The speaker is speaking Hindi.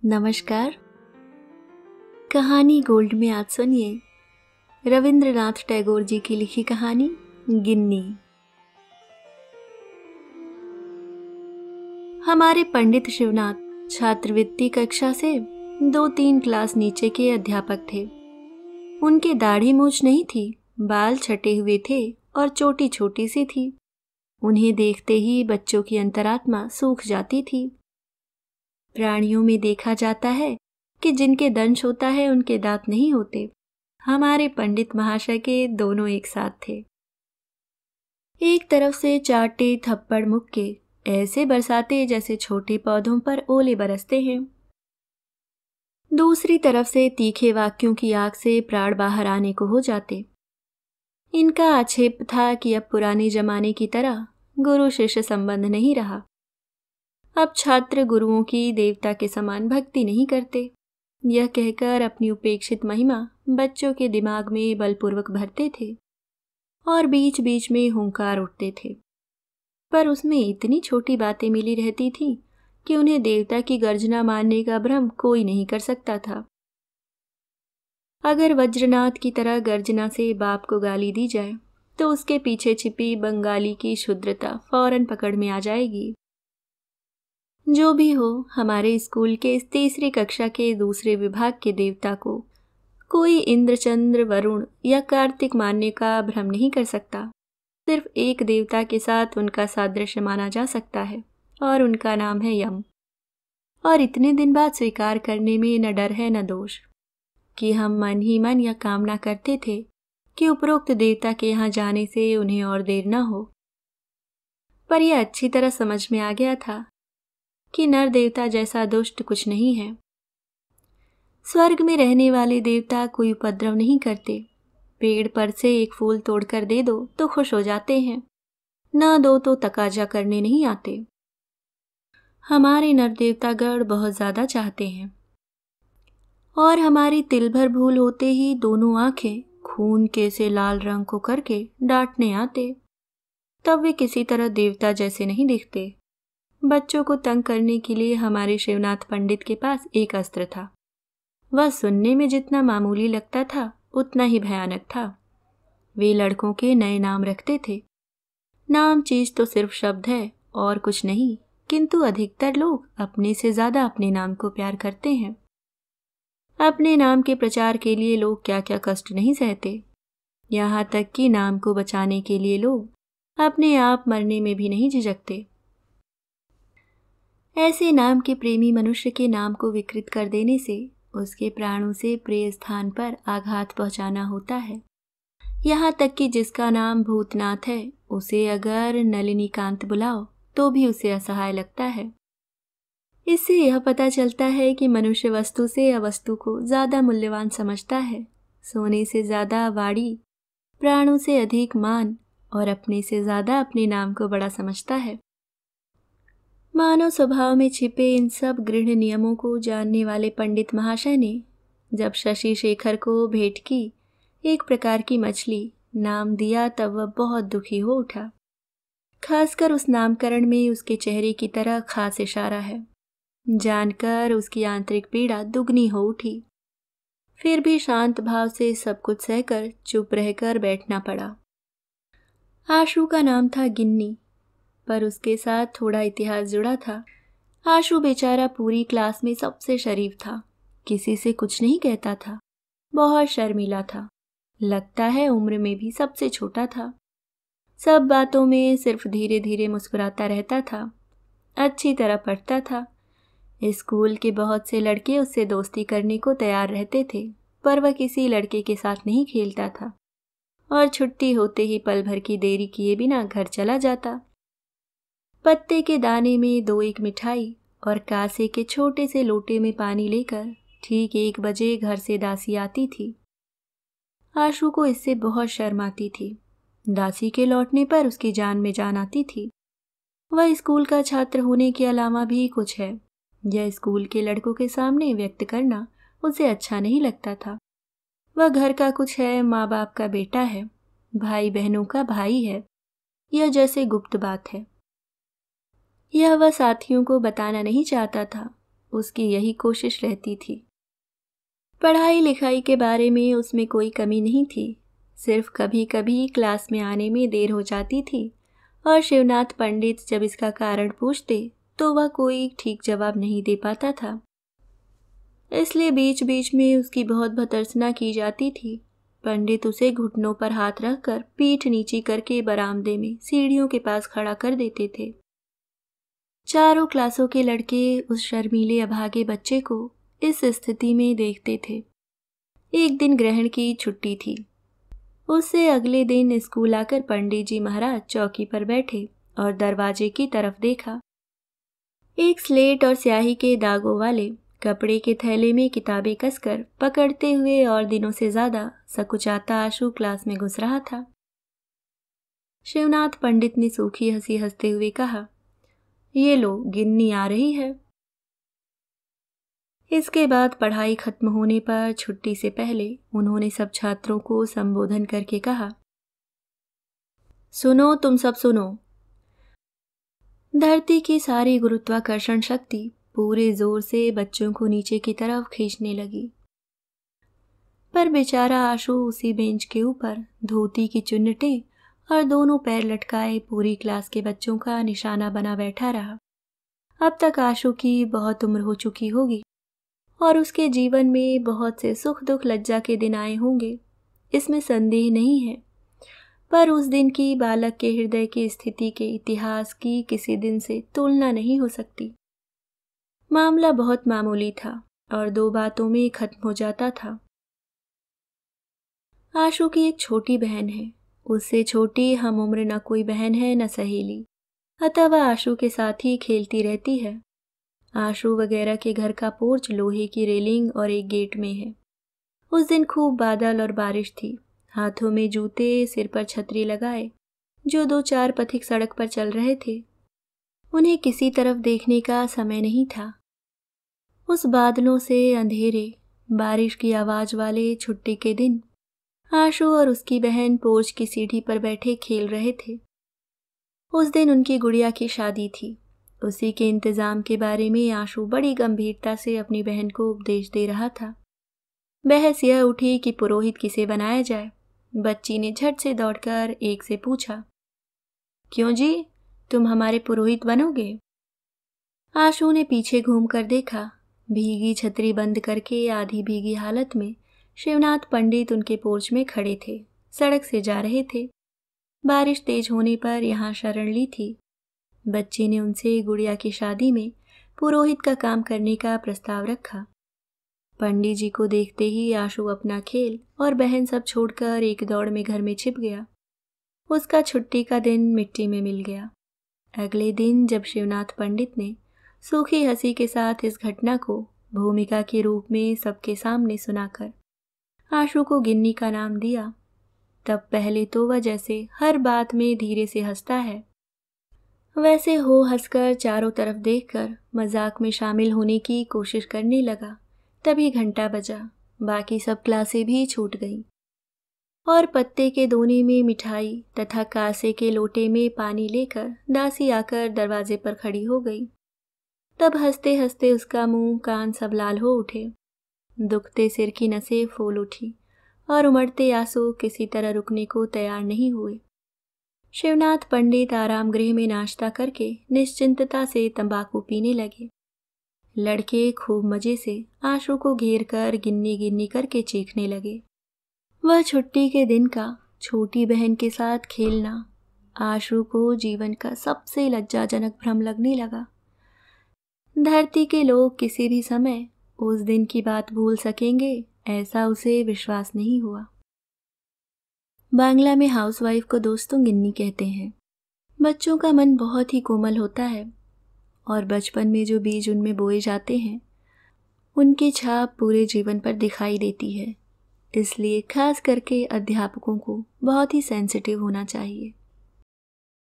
नमस्कार। कहानी गोल्ड में आज सुनिए रविंद्रनाथ टैगोर जी की लिखी कहानी गिन्नी। हमारे पंडित शिवनाथ छात्रवृत्ति कक्षा से 2-3 क्लास नीचे के अध्यापक थे। उनके दाढ़ी मूछ नहीं थी, बाल छटे हुए थे और चोटी छोटी सी थी। उन्हें देखते ही बच्चों की अंतरात्मा सूख जाती थी। प्राणियों में देखा जाता है कि जिनके दंश होता है उनके दांत नहीं होते। हमारे पंडित महाशय के दोनों एक साथ थे। एक तरफ से चाटे थप्पड़ मुक्के ऐसे बरसाते जैसे छोटे पौधों पर ओले बरसते हैं। दूसरी तरफ से तीखे वाक्यों की आग से प्राण बाहर आने को हो जाते। इनका आक्षेप था कि अब पुराने जमाने की तरह गुरु शिष्य संबंध नहीं रहा। अब छात्र गुरुओं की देवता के समान भक्ति नहीं करते। यह कहकर अपनी उपेक्षित महिमा बच्चों के दिमाग में बलपूर्वक भरते थे और बीच बीच में हुंकार उठते थे। पर उसमें इतनी छोटी बातें मिली रहती थीं कि उन्हें देवता की गर्जना मानने का भ्रम कोई नहीं कर सकता था। अगर वज्रनाथ की तरह गर्जना से बाप को गाली दी जाए तो उसके पीछे छिपी बंगाली की क्षुद्रता फौरन पकड़ में आ जाएगी। जो भी हो, हमारे स्कूल के इस तीसरी कक्षा के दूसरे विभाग के देवता को कोई इंद्रचंद्र, वरुण या कार्तिक मानने का भ्रम नहीं कर सकता। सिर्फ एक देवता के साथ उनका सादृश्य माना जा सकता है और उनका नाम है यम। और इतने दिन बाद स्वीकार करने में न डर है न दोष कि हम मन ही मन यह कामना करते थे कि उपरोक्त देवता के यहाँ जाने से उन्हें और देर न हो। पर यह अच्छी तरह समझ में आ गया था कि नर देवता जैसा दुष्ट कुछ नहीं है। स्वर्ग में रहने वाले देवता कोई उपद्रव नहीं करते। पेड़ पर से एक फूल तोड़कर दे दो तो खुश हो जाते हैं, ना दो तो तकाजा करने नहीं आते। हमारे नर देवतागण बहुत ज्यादा चाहते हैं और हमारी तिल भर भूल होते ही दोनों आंखें खून के से लाल रंग को करके डांटने आते। तब वे किसी तरह देवता जैसे नहीं दिखते। बच्चों को तंग करने के लिए हमारे शिवनाथ पंडित के पास एक अस्त्र था। वह सुनने में जितना मामूली लगता था उतना ही भयानक था। वे लड़कों के नए नाम रखते थे। नाम चीज तो सिर्फ शब्द है और कुछ नहीं, किंतु अधिकतर लोग अपने से ज्यादा अपने नाम को प्यार करते हैं। अपने नाम के प्रचार के लिए लोग क्या क्या कष्ट नहीं सहते। यहाँ तक कि नाम को बचाने के लिए लोग अपने आप मरने में भी नहीं झिझकते। ऐसे नाम के प्रेमी मनुष्य के नाम को विकृत कर देने से उसके प्राणों से प्रिय स्थान पर आघात पहुंचाना होता है। यहाँ तक कि जिसका नाम भूतनाथ है उसे अगर नलिनीकांत बुलाओ तो भी उसे असहाय लगता है। इससे यह पता चलता है कि मनुष्य वस्तु से अवस्तु को ज्यादा मूल्यवान समझता है। सोने से ज्यादा वाणी, प्राणों से अधिक मान और अपने से ज्यादा अपने नाम को बड़ा समझता है। मानव स्वभाव में छिपे इन सब गृढ़ नियमों को जानने वाले पंडित महाशय ने जब शशि शेखर को भेंट की एक प्रकार की मछली नाम दिया तब वह बहुत दुखी हो उठा। खासकर उस नामकरण में उसके चेहरे की तरह खास इशारा है, जानकर उसकी आंतरिक पीड़ा दुगनी हो उठी। फिर भी शांत भाव से सब कुछ सहकर चुप रहकर बैठना पड़ा। आशु का नाम था गिन्नी, पर उसके साथ थोड़ा इतिहास जुड़ा था। आशु बेचारा पूरी क्लास में सबसे शरीफ था, किसी से कुछ नहीं कहता था, बहुत शर्मीला था, लगता है उम्र में भी सबसे छोटा था। सब बातों में सिर्फ धीरे धीरे मुस्कुराता रहता था। अच्छी तरह पढ़ता था। स्कूल के बहुत से लड़के उससे दोस्ती करने को तैयार रहते थे, पर वह किसी लड़के के साथ नहीं खेलता था और छुट्टी होते ही पल भर की देरी किए बिना घर चला जाता। पत्ते के दाने में 2-1 मिठाई और कासे के छोटे से लोटे में पानी लेकर ठीक 1 बजे घर से दासी आती थी। आशु को इससे बहुत शर्म आती थी। दासी के लौटने पर उसकी जान में जान आती थी। वह स्कूल का छात्र होने के अलावा भी कुछ है, यह स्कूल के लड़कों के सामने व्यक्त करना उसे अच्छा नहीं लगता था। वह घर का कुछ है, माँ बाप का बेटा है, भाई बहनों का भाई है, यह जैसे गुप्त बात है। यह वह साथियों को बताना नहीं चाहता था, उसकी यही कोशिश रहती थी। पढ़ाई लिखाई के बारे में उसमें कोई कमी नहीं थी, सिर्फ कभी कभी क्लास में आने में देर हो जाती थी और शिवनाथ पंडित जब इसका कारण पूछते तो वह कोई ठीक जवाब नहीं दे पाता था। इसलिए बीच बीच में उसकी बहुत भर्त्सना की जाती थी। पंडित उसे घुटनों पर हाथ रखकर पीठ नीची करके बरामदे में सीढ़ियों के पास खड़ा कर देते थे। चारों क्लासों के लड़के उस शर्मीले अभागे बच्चे को इस स्थिति में देखते थे। एक दिन ग्रहण की छुट्टी थी। उससे अगले दिन स्कूल आकर पंडित जी महाराज चौकी पर बैठे और दरवाजे की तरफ देखा। एक स्लेट और स्याही के दागों वाले कपड़े के थैले में किताबें कसकर पकड़ते हुए और दिनों से ज्यादा सकुचाता आशु क्लास में घुस रहा था। शिवनाथ पंडित ने सूखी हंसी हंसते हुए कहा, ये लो, गिन्नी आ रही है। इसके बाद पढ़ाई खत्म होने पर छुट्टी से पहले उन्होंने सब छात्रों को संबोधन करके कहा, सुनो, तुम सब सुनो। धरती की सारी गुरुत्वाकर्षण शक्ति पूरे जोर से बच्चों को नीचे की तरफ खींचने लगी, पर बेचारा आशु उसी बेंच के ऊपर धोती की चुन्नटें और दोनों पैर लटकाए पूरी क्लास के बच्चों का निशाना बना बैठा रहा। अब तक आशु की बहुत उम्र हो चुकी होगी और उसके जीवन में बहुत से सुख दुख लज्जा के दिन आए होंगे, इसमें संदेह नहीं है, पर उस दिन की बालक के हृदय की स्थिति के इतिहास की किसी दिन से तुलना नहीं हो सकती। मामला बहुत मामूली था और 2 बातों में खत्म हो जाता था। आशु की एक छोटी बहन है, उससे छोटी हम उम्र न कोई बहन है न सहेली, अतः वह आशु के साथ ही खेलती रहती है। आशु वगैरह के घर का पोर्च लोहे की रेलिंग और एक गेट में है। उस दिन खूब बादल और बारिश थी। हाथों में जूते, सिर पर छतरी लगाए जो 2-4 पथिक सड़क पर चल रहे थे, उन्हें किसी तरफ देखने का समय नहीं था। उस बादलों से अंधेरे, बारिश की आवाज वाले छुट्टी के दिन आशु और उसकी बहन पोर्च की सीढ़ी पर बैठे खेल रहे थे। उस दिन उनकी गुड़िया की शादी थी। उसी के इंतजाम के बारे में आशु बड़ी गंभीरता से अपनी बहन को उपदेश दे रहा था। बहस यह उठी कि पुरोहित किसे बनाया जाए। बच्ची ने झट से दौड़कर एक से पूछा, क्यों जी, तुम हमारे पुरोहित बनोगे? आशु ने पीछे घूमकर देखा। भीगी छतरी बंद करके आधी भीगी हालत में शिवनाथ पंडित उनके पोर्च में खड़े थे, सड़क से जा रहे थे। बारिश तेज होने पर यहाँ शरण ली थी। बच्ची ने उनसे गुड़िया की शादी में पुरोहित का काम करने का प्रस्ताव रखा। पंडित जी को देखते ही आशु अपना खेल और बहन सब छोड़कर एक दौड़ में घर में छिप गया। उसका छुट्टी का दिन मिट्टी में मिल गया। अगले दिन जब शिवनाथ पंडित ने सूखी हंसी के साथ इस घटना को भूमिका के रूप में सबके सामने सुनाकर आशु को गिन्नी का नाम दिया, तब पहले तो वह जैसे हर बात में धीरे से हंसता है, वैसे हो हंसकर चारों तरफ देखकर मजाक में शामिल होने की कोशिश करने लगा। तभी घंटा बजा। बाकी सब क्लासें भी छूट गईं और पत्ते के दोने में मिठाई तथा कांसे के लोटे में पानी लेकर दासी आकर दरवाजे पर खड़ी हो गई। तब हंसते हंसते उसका मुंह कान सब लाल हो उठे। दुखते सिर की नसें फूल उठी और उमड़ते आंसू किसी तरह रुकने को तैयार नहीं हुए। शिवनाथ पंडित आराम गृह में नाश्ता करके निश्चिंतता से तंबाकू पीने लगे। लड़के खूब मजे से आशु को घेर कर गिन्नी गिन्नी करके चीखने लगे। वह छुट्टी के दिन का छोटी बहन के साथ खेलना आशु को जीवन का सबसे लज्जाजनक भ्रम लगने लगा। धरती के लोग किसी भी समय उस दिन की बात भूल सकेंगे, ऐसा उसे विश्वास नहीं हुआ। बांग्ला में हाउसवाइफ को दोस्तों गिन्नी कहते हैं। बच्चों का मन बहुत ही कोमल होता है और बचपन में जो बीज उनमें बोए जाते हैं उनकी छाप पूरे जीवन पर दिखाई देती है। इसलिए खास करके अध्यापकों को बहुत ही सेंसिटिव होना चाहिए।